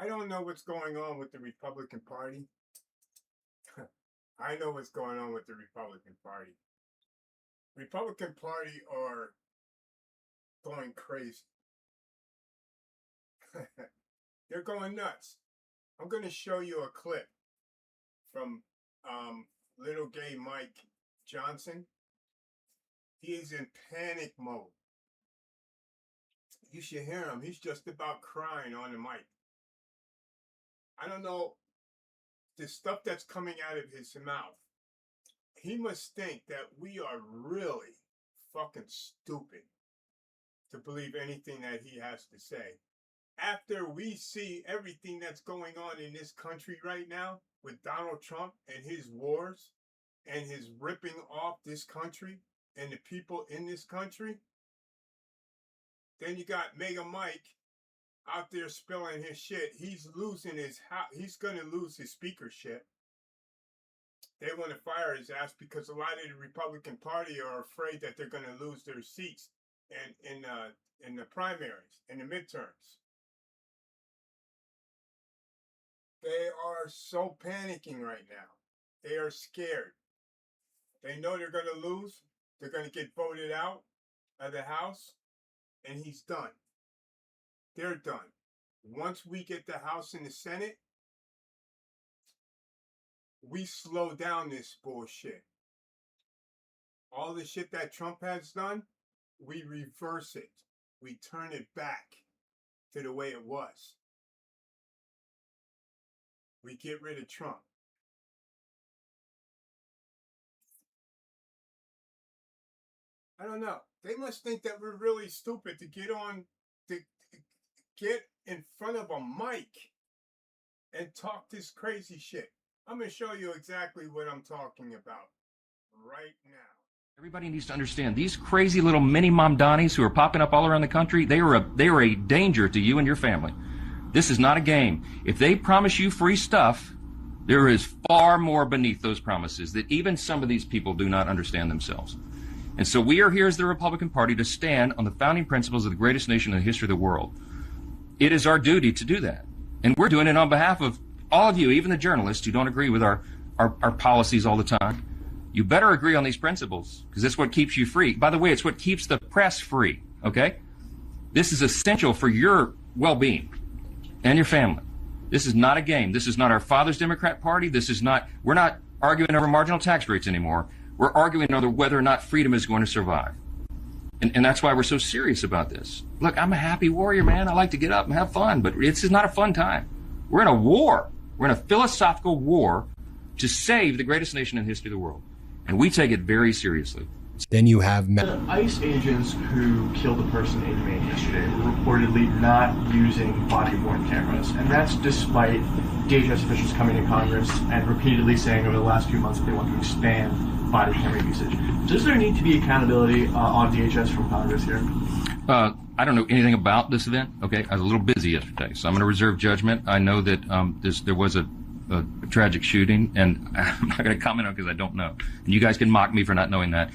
I don't know what's going on with the Republican Party. I know what's going on with the Republican Party. Republican Party are going crazy. They're going nuts. I'm going to show you a clip from little gay Mike Johnson. He is in panic mode. You should hear him. He's just about crying on the mic. I don't know, the stuff that's coming out of his mouth. He must think that we are really fucking stupid to believe anything that he has to say. After we see everything that's going on in this country right now with Donald Trump and his wars and his ripping off this country and the people in this country, then you got Mega Mike out there spilling his shit. He's losing his house. He's going to lose his speakership. They want to fire his ass because a lot of the Republican Party are afraid that they're going to lose their seats in the primaries, in the midterms. They are so panicking right now. They are scared. They know they're going to lose. They're going to get voted out of the House, and he's done. They're done. Once we get the House and the Senate, we slow down this bullshit. All the shit that Trump has done, we reverse it. We turn it back to the way it was. We get rid of Trump. I don't know. They must think that we're really stupid to get in front of a mic and talk this crazy shit. I'm going to show you exactly what I'm talking about right now. Everybody needs to understand these crazy little mini Mamdanis who are popping up all around the country, they are a danger to you and your family. This is not a game. If they promise you free stuff, there is far more beneath those promises that even some of these people do not understand themselves. And so we are here as the Republican Party to stand on the founding principles of the greatest nation in the history of the world. It is our duty to do that. And we're doing it on behalf of all of you, even the journalists who don't agree with our policies all the time. You better agree on these principles, because it's what keeps you free. By the way, it's what keeps the press free, okay? This is essential for your well-being and your family. This is not a game. This is not our father's Democrat Party. We're not arguing over marginal tax rates anymore. We're arguing over whether or not freedom is going to survive. And that's why we're so serious about this. Look, I'm a happy warrior, man. I like to get up and have fun, but this is not a fun time. We're in a war. We're in a philosophical war to save the greatest nation in the history of the world. And we take it very seriously. Then you have the ICE agents who killed a person in Maine yesterday were reportedly not using body-worn cameras, and that's despite DHS officials coming to Congress and repeatedly saying over the last few months that they want to expand body camera usage. Does there need to be accountability on DHS from Congress here? I don't know anything about this event. Okay, I was a little busy yesterday, so I'm going to reserve judgment. I know that there was a tragic shooting, and I'm not going to comment on it because I don't know. And you guys can mock me for not knowing that.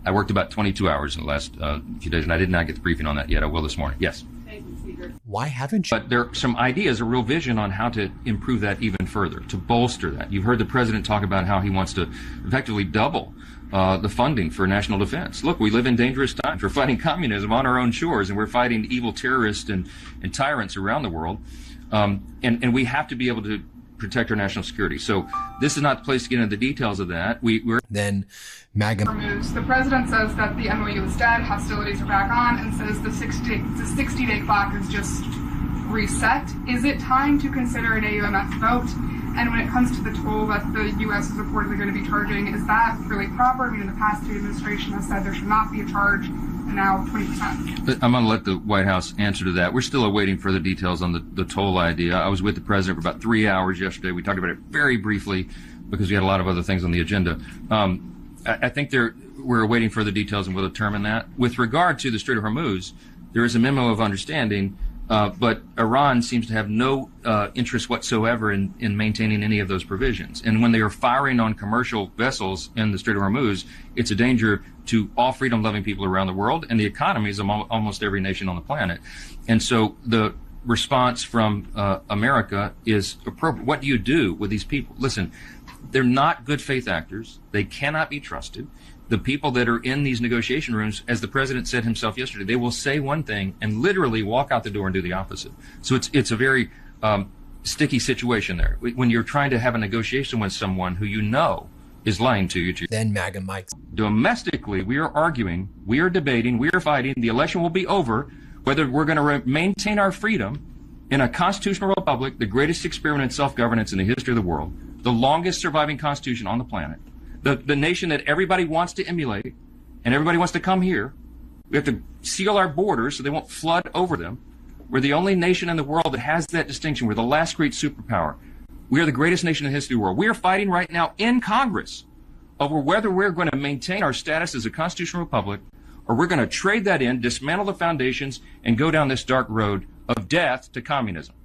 I worked about 22 hours in the last few days, and I did not get the briefing on that yet. I will this morning. Yes. Thank you, Speaker. Why haven't you? But there are some ideas, a real vision on how to improve that even further, to bolster that. You've heard the president talk about how he wants to effectively double the funding for national defense. Look, we live in dangerous times. We're fighting communism on our own shores, and we're fighting evil terrorists and tyrants around the world. And we have to be able to protect our national security. So this is not the place to get into the details of that. Then MAGA removes. The president says that the MOU is dead, hostilities are back on, and says the 60-day clock is just reset. Is it time to consider an AUMF vote? And when it comes to the toll that the U.S. is reportedly going to be charging, is that really proper? I mean, in the past, the administration has said there should not be a charge, and now 20%. I'm going to let the White House answer to that. We're still awaiting further details on the toll idea. I was with the president for about 3 hours yesterday. We talked about it very briefly because we had a lot of other things on the agenda. I think we're awaiting further details, and we'll determine that. With regard to the Strait of Hormuz, there is a memo of understanding, but Iran seems to have no interest whatsoever in maintaining any of those provisions. And when they are firing on commercial vessels in the Strait of Hormuz, it's a danger to all freedom-loving people around the world and the economies of almost every nation on the planet. And so response from America is appropriate. What do you do with these people? Listen, they're not good faith actors. They cannot be trusted. The people that are in these negotiation rooms, as the president said himself yesterday, they will say one thing and literally walk out the door and do the opposite. So it's a very sticky situation there when you're trying to have a negotiation with someone who you know is lying to you. Then MAGA Mike. Domestically, we are arguing, we are debating, we are fighting. The election will be over whether we're going to maintain our freedom in a constitutional republic, the greatest experiment in self-governance in the history of the world, the longest surviving constitution on the planet, the nation that everybody wants to emulate and everybody wants to come here. We have to seal our borders so they won't flood over them. We're the only nation in the world that has that distinction. We're the last great superpower. We are the greatest nation in the history of the world. We are fighting right now in Congress over whether we're going to maintain our status as a constitutional republic or we're going to trade that in, dismantle the foundations, and go down this dark road of death to communism.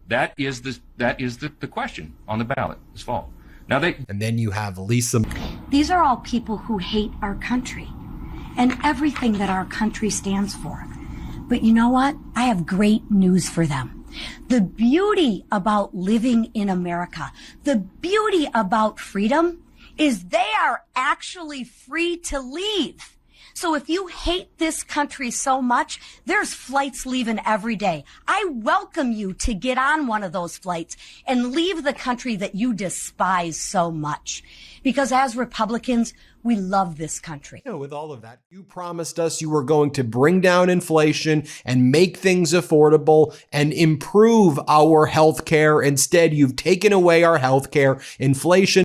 That is the question on the ballot this fall. Now and then you have Lisa. These are all people who hate our country and everything that our country stands for. But you know what? I have great news for them. The beauty about living in America, the beauty about freedom is they are actually free to leave. So if you hate this country so much, there's flights leaving every day. I welcome you to get on one of those flights and leave the country that you despise so much. Because as Republicans, we love this country. With all of that, you promised us you were going to bring down inflation and make things affordable and improve our health care. Instead, you've taken away our health care. Inflation.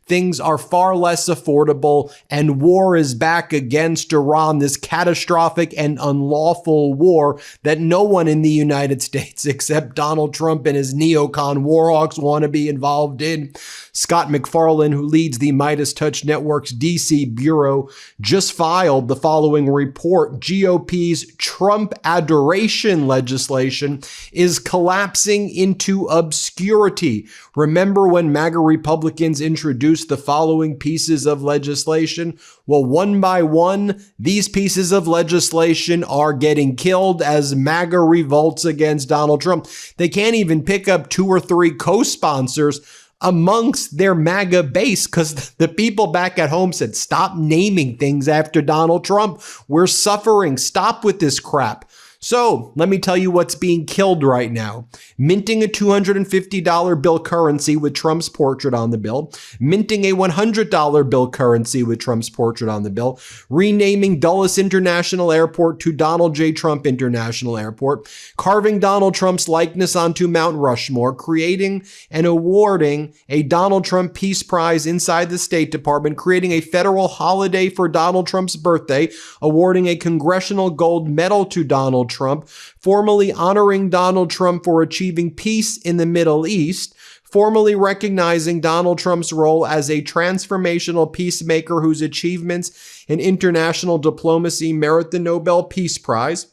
Things are far less affordable, and war is back against Iran, this catastrophic and unlawful war that no one in the United States except Donald Trump and his neocon warhawks want to be involved in. Scott McFarlane, who leads the Midas Touch Network's DC bureau, just filed the following report. GOP's Trump adoration legislation is collapsing into obscurity. Remember when MAGA Republicans introduced the following pieces of legislation? Well, one by one, these pieces of legislation are getting killed as MAGA revolts against Donald Trump. They can't even pick up 2 or 3 co-sponsors amongst their MAGA base because the people back at home said, stop naming things after Donald Trump. We're suffering. Stop with this crap. So let me tell you what's being killed right now. Minting a $250 bill currency with Trump's portrait on the bill. Minting a $100 bill currency with Trump's portrait on the bill. Renaming Dulles International Airport to Donald J. Trump International Airport. Carving Donald Trump's likeness onto Mount Rushmore. Creating and awarding a Donald Trump Peace Prize inside the State Department. Creating a federal holiday for Donald Trump's birthday. Awarding a Congressional Gold Medal to Donald Trump, formally honoring Donald Trump for achieving peace in the Middle East, formally recognizing Donald Trump's role as a transformational peacemaker whose achievements in international diplomacy merit the Nobel Peace Prize,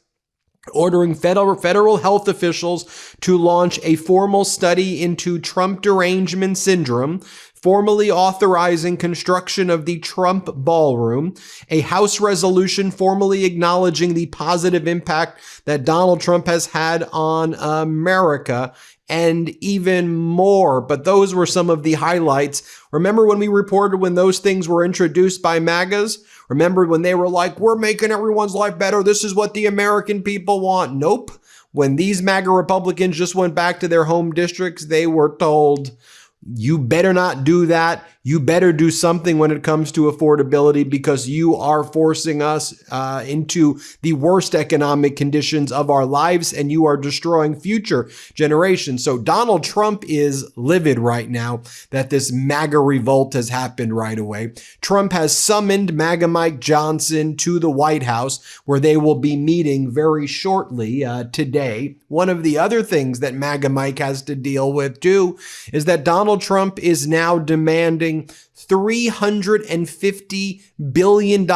ordering federal health officials to launch a formal study into Trump derangement syndrome, formally authorizing construction of the Trump Ballroom, a House resolution formally acknowledging the positive impact that Donald Trump has had on America, and even more. But those were some of the highlights. Remember when we reported when those things were introduced by MAGAs? Remember when they were like, we're making everyone's life better. This is what the American people want. Nope. When these MAGA Republicans just went back to their home districts, they were told, you better not do that. You better do something when it comes to affordability because you are forcing us into the worst economic conditions of our lives and you are destroying future generations. So Donald Trump is livid right now that this MAGA revolt has happened right away. Trump has summoned MAGA Mike Johnson to the White House where they will be meeting very shortly today. One of the other things that MAGA Mike has to deal with too is that Donald Trump is now demanding $350 billion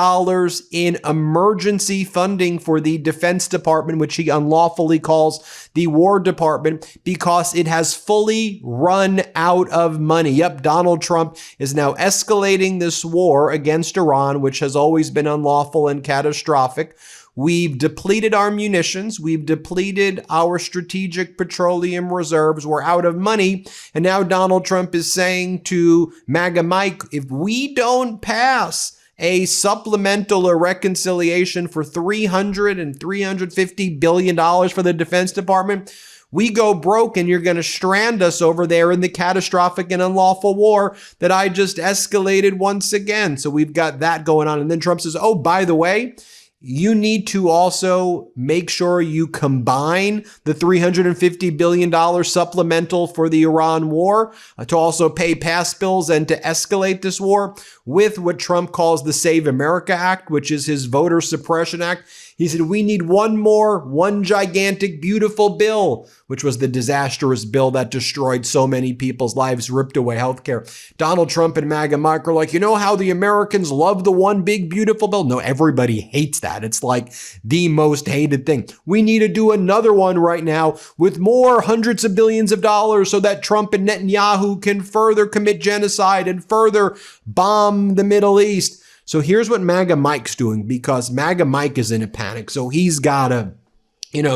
in emergency funding for the Defense Department, which he unlawfully calls the War Department, because it has fully run out of money. Yep, Donald Trump is now escalating this war against Iran, which has always been unlawful and catastrophic, We've depleted our munitions. We've depleted our strategic petroleum reserves. We're out of money. And now Donald Trump is saying to MAGA Mike, if we don't pass a supplemental or reconciliation for $300 and $350 billion for the Defense Department, we go broke and you're going to strand us over there in the catastrophic and unlawful war that I just escalated once again. So we've got that going on. And then Trump says, oh, by the way, you need to also make sure you combine the $350 billion supplemental for the Iran war to also pay past bills and to escalate this war with what Trump calls the Save America Act, which is his voter suppression act. He said, we need one gigantic, beautiful bill, which was the disastrous bill that destroyed so many people's lives, ripped away healthcare. Donald Trump and MAGA Mike are like, you know how the Americans love the one big, beautiful bill? No, everybody hates that. It's like the most hated thing. We need to do another one right now with more hundreds of billions of dollars so that Trump and Netanyahu can further commit genocide and further bomb the Middle East. So here's what MAGA Mike's doing, because MAGA Mike is in a panic. So he's got to,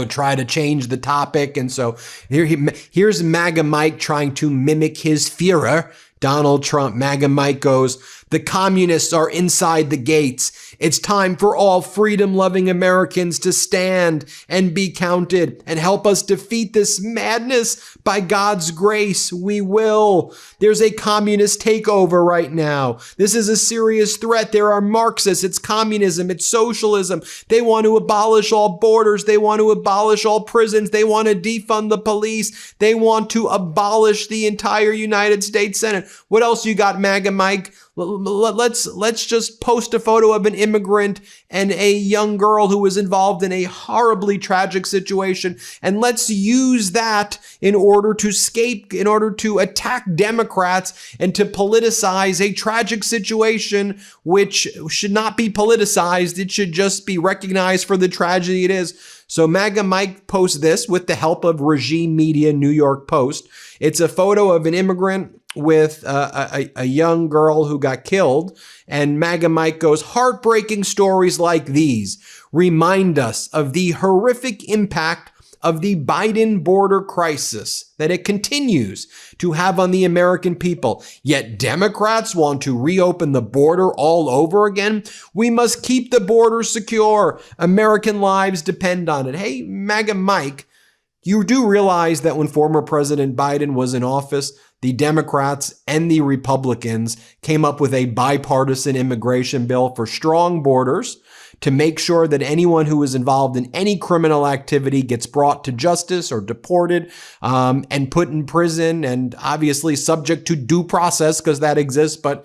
try to change the topic. And so here's MAGA Mike trying to mimic his Führer, Donald Trump. MAGA Mike goes, the communists are inside the gates. It's time for all freedom-loving Americans to stand and be counted and help us defeat this madness. By God's grace, we will. There's a communist takeover right now. This is a serious threat. There are Marxists. It's communism. It's socialism. They want to abolish all borders. They want to abolish all prisons. They want to defund the police. They want to abolish the entire United States Senate. What else you got, MAGA Mike? Let's just post a photo of an immigrant and a young girl who was involved in a horribly tragic situation, and let's use that in order to attack Democrats and to politicize a tragic situation which should not be politicized. It should just be recognized for the tragedy it is. So MAGA Mike posts this with the help of regime media, New York Post. It's a photo of an immigrant with a young girl who got killed. And MAGA Mike goes, heartbreaking stories like these remind us of the horrific impact of the Biden border crisis that it continues to have on the American people. Yet Democrats want to reopen the border all over again. We must keep the border secure. American lives depend on it. Hey, MAGA Mike, you do realize that when former President Biden was in office, the Democrats and the Republicans came up with a bipartisan immigration bill for strong borders to make sure that anyone who is involved in any criminal activity gets brought to justice or deported and put in prison, and obviously subject to due process because that exists, but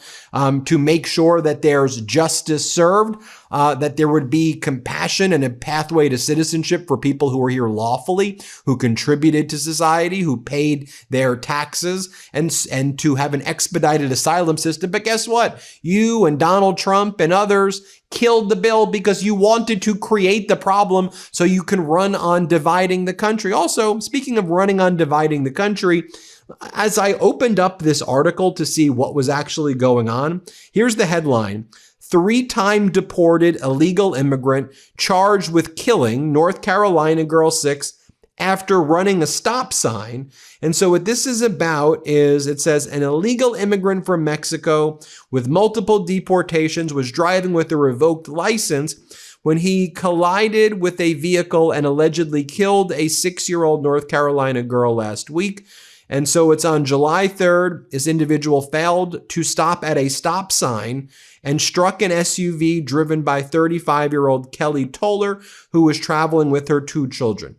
to make sure that there's justice served, that there would be compassion and a pathway to citizenship for people who are here lawfully, who contributed to society, who paid their taxes, and to have an expedited asylum system. But guess what? You and Donald Trump and others killed the bill because you wanted to create the problem so you can run on dividing the country. Also, speaking of running on dividing the country, as I opened up this article to see what was actually going on, here's the headline. 3-time deported illegal immigrant charged with killing North Carolina girl 6 after running a stop sign. And so what this is about is, it says, an illegal immigrant from Mexico with multiple deportations was driving with a revoked license when he collided with a vehicle and allegedly killed a 6-year-old North Carolina girl last week. And so it's on July 3rd, this individual failed to stop at a stop sign and struck an SUV driven by 35-year-old Kelly Toller, who was traveling with her 2 children.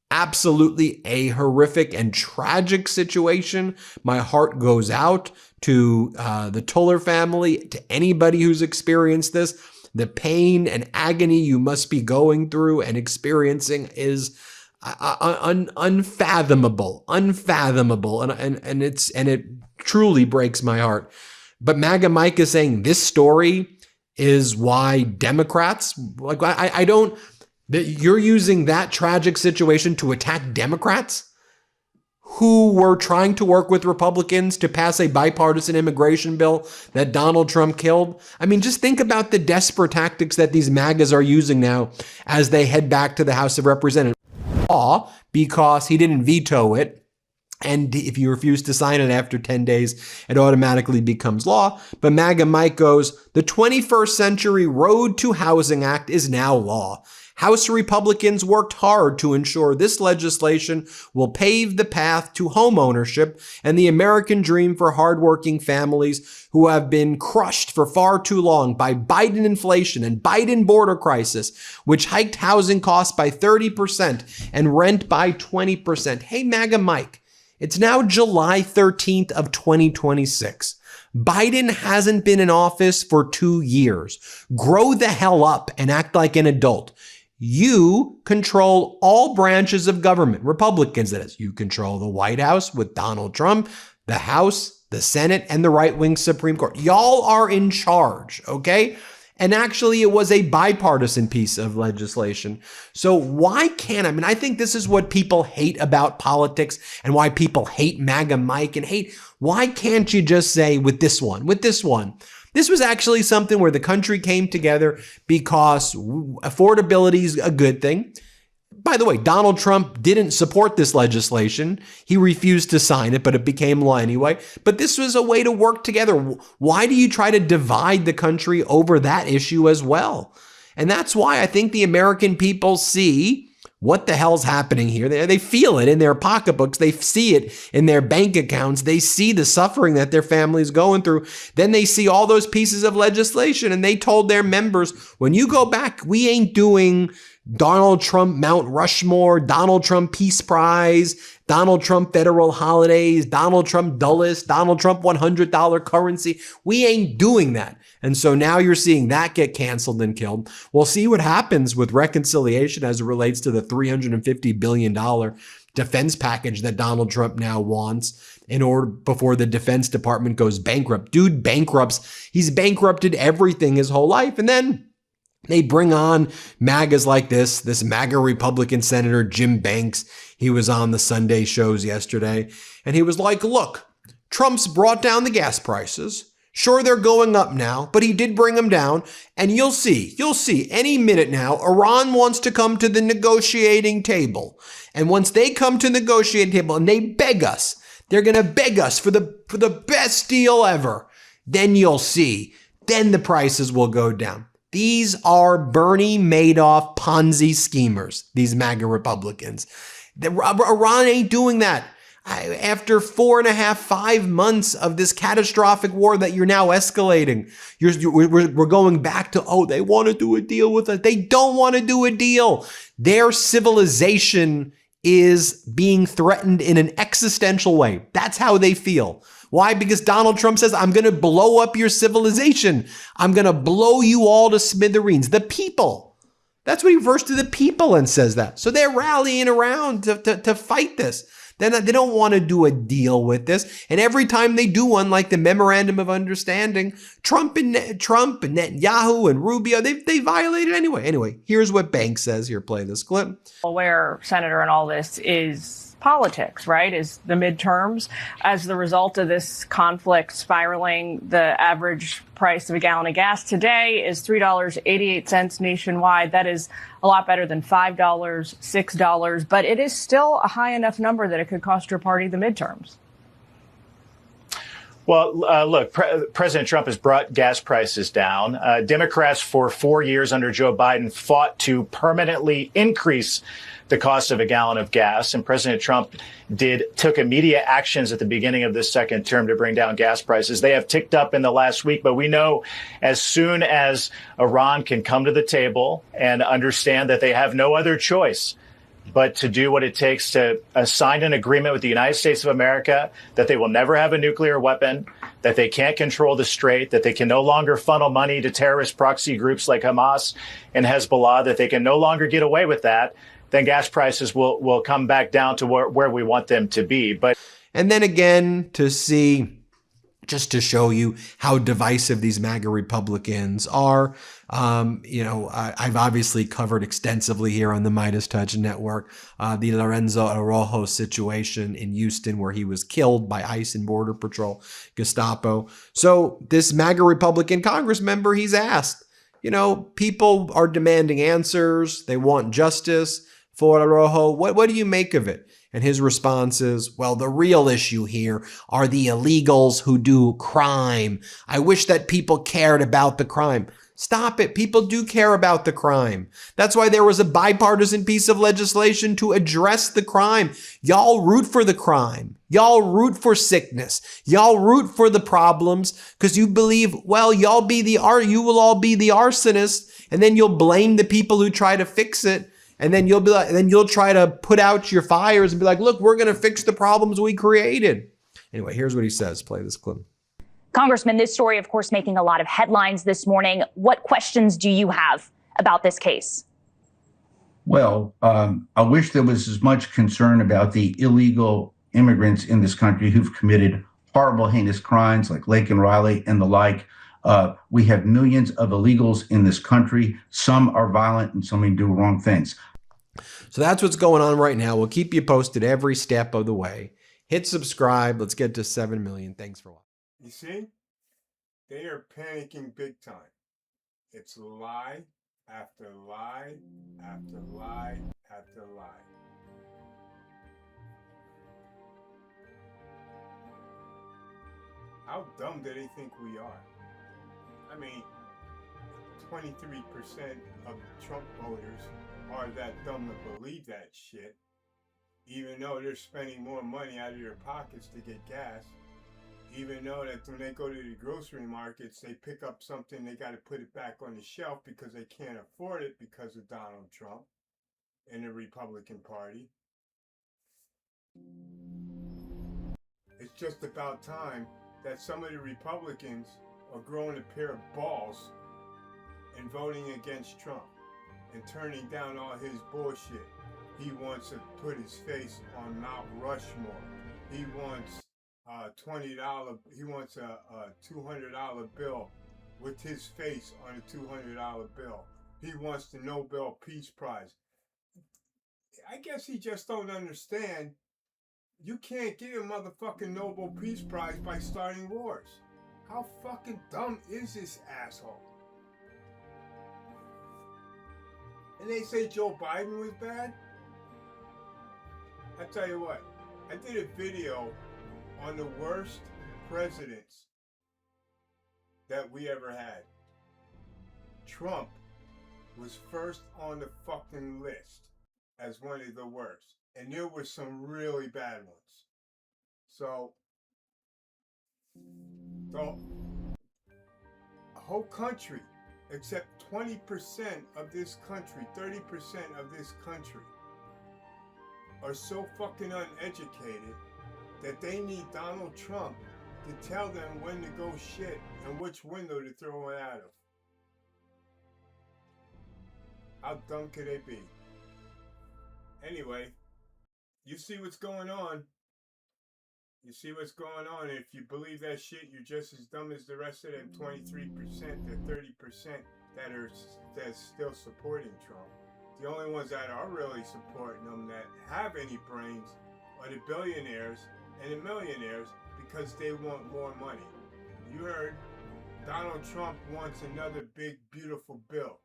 Absolutely a horrific and tragic situation. My heart goes out to the Toller family, to anybody who's experienced this. The pain and agony you must be going through and experiencing is unfathomable, and it truly breaks my heart. But MAGA Mike is saying this story is why Democrats, like, I don't, that you're using that tragic situation to attack Democrats who were trying to work with Republicans to pass a bipartisan immigration bill that Donald Trump killed. I mean, just think about the desperate tactics that these MAGAs are using now as they head back to the House of Representatives. Because he didn't veto it. And if you refuse to sign it after 10 days, it automatically becomes law. But MAGA Mike goes, the 21st Century Road to Housing Act is now law. House Republicans worked hard to ensure this legislation will pave the path to home ownership and the American dream for hardworking families who have been crushed for far too long by Biden inflation and Biden border crisis, which hiked housing costs by 30% and rent by 20%. Hey, MAGA Mike, it's now July 13th of 2026. Biden hasn't been in office for 2 years. Grow the hell up and act like an adult. You control all branches of government, Republicans, that is. You control the White House with Donald Trump, the House, the Senate, and the right-wing Supreme Court. Y'all are in charge, okay? And actually, it was a bipartisan piece of legislation. So why can't, I think this is what people hate about politics and why people hate MAGA Mike and why can't you just say with this one, this was actually something where the country came together because affordability is a good thing. By the way, Donald Trump didn't support this legislation. He refused to sign it, but it became law anyway. But this was a way to work together. Why do you try to divide the country over that issue as well? And that's why I think the American people see what the hell's happening here. They feel it in their pocketbooks. They see it in their bank accounts. They see the suffering that their family's going through. Then they see all those pieces of legislation and they told their members, when you go back, we ain't doing Donald Trump Mount Rushmore, Donald Trump Peace Prize, Donald Trump federal holidays, Donald Trump Dulles, Donald Trump $100 currency. We ain't doing that. And so now you're seeing that get canceled and killed. We'll see what happens with reconciliation as it relates to the $350 billion defense package that Donald Trump now wants in order before the Defense Department goes bankrupt. Dude bankrupts. He's bankrupted everything his whole life. And then they bring on MAGAs like this MAGA Republican Senator Jim Banks. He was on the Sunday shows yesterday, and he was like, look, Trump's brought down the gas prices. Sure, they're going up now, but he did bring them down. And you'll see any minute now, Iran wants to come to the negotiating table. And once they come to the negotiating table and they beg us, they're going to beg us for the best deal ever. Then you'll see, then the prices will go down. These are Bernie Madoff Ponzi schemers, these MAGA Republicans. Iran ain't doing that. After 5 months of this catastrophic war that you're now escalating, we're going back to, they want to do a deal with us. They don't want to do a deal. Their civilization is being threatened in an existential way. That's how they feel. Why? Because Donald Trump says, I'm going to blow up your civilization. I'm going to blow you all to smithereens. The people. That's what he refers to the people and says that. So they're rallying around to fight this. They don't want to do a deal with this. And every time they do one, like the Memorandum of Understanding, Trump and Netanyahu and Rubio, they violate it anyway. Anyway, here's what Banks says. Here, play this clip. Where, Senator, in all this is politics, right? Is the midterms. As the result of this conflict spiraling, the average price of a gallon of gas today is $3.88 nationwide. That is a lot better than $5, $6, but it is still a high enough number that it could cost your party the midterms. Well, look, President Trump has brought gas prices down. Democrats for 4 years under Joe Biden fought to permanently increase the cost of a gallon of gas. And President Trump took immediate actions at the beginning of this second term to bring down gas prices. They have ticked up in the last week, but we know as soon as Iran can come to the table and understand that they have no other choice but to do what it takes to sign an agreement with the United States of America that they will never have a nuclear weapon, that they can't control the Strait, that they can no longer funnel money to terrorist proxy groups like Hamas and Hezbollah, that they can no longer get away with that, then gas prices will come back down to where we want them to be. And then again, to see just to show you how divisive these MAGA Republicans are. I've obviously covered extensively here on the Midas Touch Network the Lorenzo Araujo situation in Houston, where he was killed by ICE and Border Patrol, Gestapo. So this MAGA Republican Congress member, he's asked, people are demanding answers. They want justice for Araujo. What do you make of it? And his response is, well, the real issue here are the illegals who do crime. I wish that people cared about the crime. Stop it. People do care about the crime. That's why there was a bipartisan piece of legislation to address the crime. Y'all root for the crime. Y'all root for sickness. Y'all root for the problems because you believe, well, you will all be the arsonists, and then you'll blame the people who try to fix it. And then you'll try to put out your fires and be like, look, we're going to fix the problems we created. Anyway, here's what he says. Play this clip. Congressman, this story, of course, making a lot of headlines this morning. What questions do you have about this case? Well, I wish there was as much concern about the illegal immigrants in this country who've committed horrible, heinous crimes like Laken Riley and the like. We have millions of illegals in this country. Some are violent and some do wrong things. So that's what's going on right now. We'll keep you posted every step of the way. Hit subscribe. Let's get to 7 million. Thanks for watching. You see? They are panicking big time. It's lie after lie after lie after lie. How dumb do they think we are? I mean, 23% of Trump voters are that dumb to believe that shit, even though they're spending more money out of their pockets to get gas, even though that when they go to the grocery markets, they pick up something, they got to put it back on the shelf because they can't afford it because of Donald Trump and the Republican Party. It's just about time that some of the Republicans are growing a pair of balls and voting against Trump and turning down all his bullshit. He wants to put his face on Mount Rushmore. He wants $20. He wants a $200 bill with his face on a $200 bill. He wants the Nobel Peace Prize. I guess he just don't understand. You can't get a motherfucking Nobel Peace Prize by starting wars. How fucking dumb is this asshole? And they say Joe Biden was bad? I tell you what, I did a video on the worst presidents that we ever had. Trump was first on the fucking list as one of the worst. And there were some really bad ones. So, the whole country, except 20% of this country, 30% of this country, are so fucking uneducated that they need Donald Trump to tell them when to go shit and which window to throw it out of. How dumb could they be? Anyway, you see what's going on. You see what's going on. If you believe that shit, you're just as dumb as the rest of them 23%, the 30% that's still supporting Trump. The only ones that are really supporting them that have any brains are the billionaires and the millionaires because they want more money. You heard Donald Trump wants another big, beautiful bill.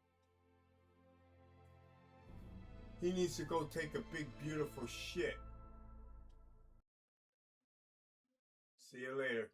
He needs to go take a big, beautiful shit. See you later.